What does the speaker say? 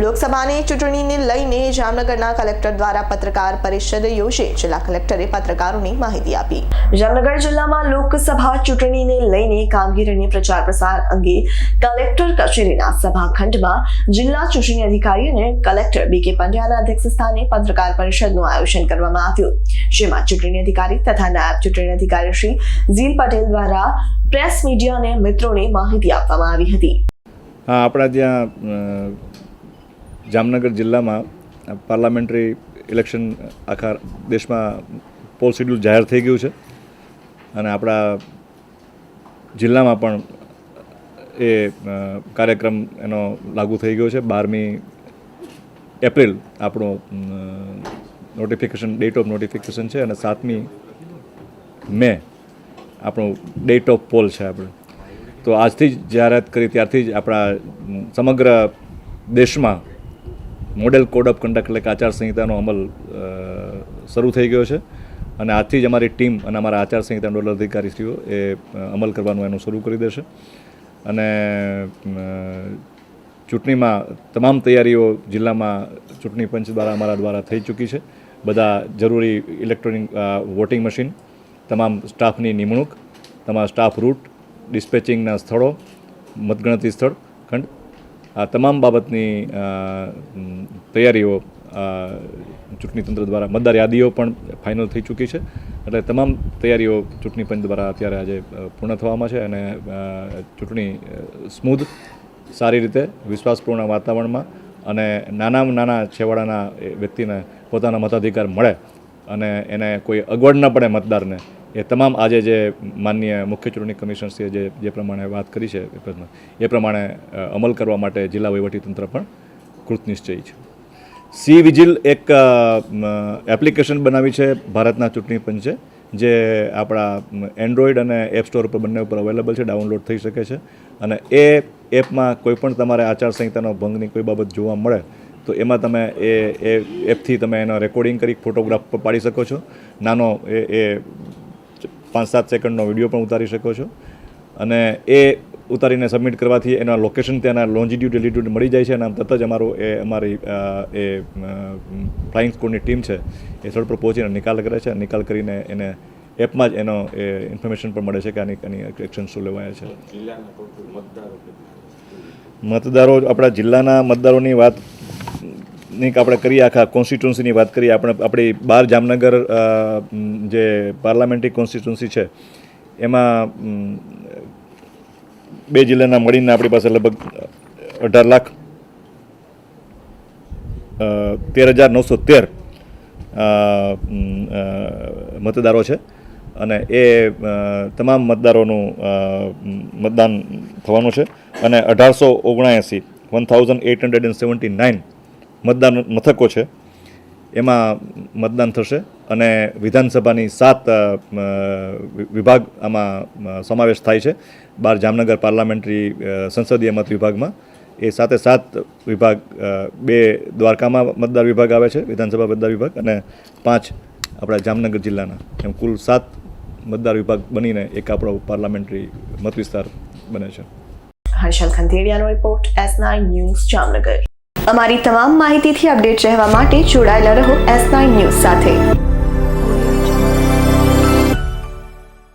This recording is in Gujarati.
લોકસભાની ચૂંટણીને લઈને જામનગરના કલેક્ટર દ્વારા પત્રકાર પરિષદ યોજી જિલ્લા કલેક્ટરે પત્રકારોને માહિતી આપી. જામનગર જિલ્લામાં લોકસભા ચૂંટણીને લઈને કામગીરીની પ્રચાર પ્રસાર અંગે કલેક્ટર કચેરીના સભાખંડમાં જિલ્લા ચૂંટણી અધિકારી અને કલેક્ટર BK પંડ્યાના અધ્યક્ષસ્થાને પત્રકાર પરિષદનું આયોજન કરવામાં આવ્યું, જેમાં ચૂંટણી અધિકારી તથા નાયબ ચૂંટણી અધિકારી શ્રી ઝીલ પટેલ દ્વારા પ્રેસ મીડિયા અને મિત્રોને માહિતી આપવામાં આવી હતી. આપણા ત્યાં જામનગર જિલ્લામાં પાર્લામેન્ટરી ઇલેક્શન આખા દેશમાં પોલ શેડ્યુલ જાહેર થઈ ગયું છે અને આપણા જિલ્લામાં પણ એ કાર્યક્રમ એનો લાગુ થઈ ગયો છે. 12મી એપ્રિલ આપણો ડેટ ઓફ નોટિફિકેશન છે અને 7મી મે આપણું ડેટ ઓફ પોલ છે. આપણે તો આજથી જ જાહેરાત કરી ત્યારથી જ આપણા સમગ્ર દેશમાં મોડેલ કોડ ઓફ કન્ડક્ટ એટલે કે આચારસંહિતાનો અમલ શરૂ થઈ ગયો છે અને આજથી જ અમારી ટીમ અને અમારા આચારસંહિતા નોડલ અધિકારીશ્રીઓ એ અમલ કરવાનું એનું શરૂ કરી દેશે અને ચૂંટણીમાં તમામ તૈયારીઓ જિલ્લામાં ચૂંટણી પંચ દ્વારા અમારા દ્વારા થઈ ચૂકી છે. બધા જરૂરી ઇલેક્ટ્રોનિક વોટિંગ મશીન, તમામ સ્ટાફની નિમણૂક, તમામ સ્ટાફ રૂટ, ડિસ્પેચિંગના સ્થળો, મતગણતરી સ્થળ ખંડ, આ તમામ બાબતની તૈયારીઓ ચૂંટણી તંત્ર દ્વારા, મતદાર યાદીઓ પણ ફાઇનલ થઈ ચૂકી છે. એટલે તમામ તૈયારીઓ ચૂંટણી પંચ દ્વારા અત્યારે આજે પૂર્ણ થવામાં છે અને ચૂંટણી સ્મૂધ, સારી રીતે, વિશ્વાસપૂર્ણ વાતાવરણમાં અને નાનામાં નાના છેવાડાના વ્યક્તિને પોતાના મતાધિકાર મળે અને એને કોઈ અગવડ ન પડે મતદારને, એ તમામ આજે જે માનનીય મુખ્ય ચૂંટણી કમિશનશ્રીએ જે પ્રમાણે વાત કરી છે એ પ્રમાણે અમલ કરવા માટે જિલ્લા વહીવટીતંત્ર પણ કૃતનિશ્ચયી છે. સી વિજિલ એક એપ્લિકેશન બનાવી છે ભારતના ચૂંટણી પંચે, જે આપણા એન્ડ્રોઈડ અને એપ સ્ટોર ઉપર બંને ઉપર અવેલેબલ છે, ડાઉનલોડ થઈ શકે છે અને એ એપમાં કોઈ પણ તમારે આચારસંહિતાનો ભંગની કોઈ બાબત જોવા મળે તો એમાં તમે એ એપથી તમે એનો રેકોર્ડિંગ કરી ફોટોગ્રાફ પર પાડી શકો છો, નાનો એ 5-7 સેકન્ડનો વિડીયો પણ ઉતારી શકો છો અને એ ઉતારીને સબમિટ કરવાથી એના લોકેશન ત્યાંના લોન્જિટ્યુડ એલિટ્યુડ મળી જાય છે અને તરત જ અમારી ફ્લાઇંગ સ્કોડની ટીમ છે એ સ્થળ પર પહોંચીને નિકાલ કરે છે. નિકાલ કરીને એને એપમાં જ એનો ઇન્ફોર્મેશન પણ મળે છે કે આની એક્શન શું લેવાયા છે. મતદારો, આપણા જિલ્લાના મતદારોની વાત આપણે કરીએ, આખા કોન્સ્ટિટ્યુન્સીની વાત કરીએ, આપણી 12 જામનગર જે પાર્લામેન્ટરી કોન્સ્ટિટ્યુન્સી છે એમાં 2 જિલ્લાના મળીને આપણી પાસે લગભગ 18,13,913 મતદારો છે અને એ તમામ મતદારોનું મતદાન થવાનું છે અને 1879 મતદાન મથકો છે એમાં મતદાન થશે અને વિધાનસભાની 7 વિભાગ આમાં સમાવેશ થાય છે. 12 જામનગર પાર્લામેન્ટરી સંસદીય મત વિભાગમાં એ 7 વિભાગ, 2 દ્વારકામાં મતદાર વિભાગ આવે છે, વિધાનસભા મતદાર વિભાગ, અને 5 આપણા જામનગર જિલ્લાના, એમ કુલ 7 મતદાર વિભાગ બનીને એક આપણો પાર્લામેન્ટરી મત વિસ્તાર બને છે. હર્ષલ ખંડેરિયાનો રિપોર્ટ, S9 ન્યૂઝ જામનગર. અમારી તમામ માહિતીથી અપડેટ રહેવા માટે જોડાયેલા રહો S9 ન્યૂઝ સાથે.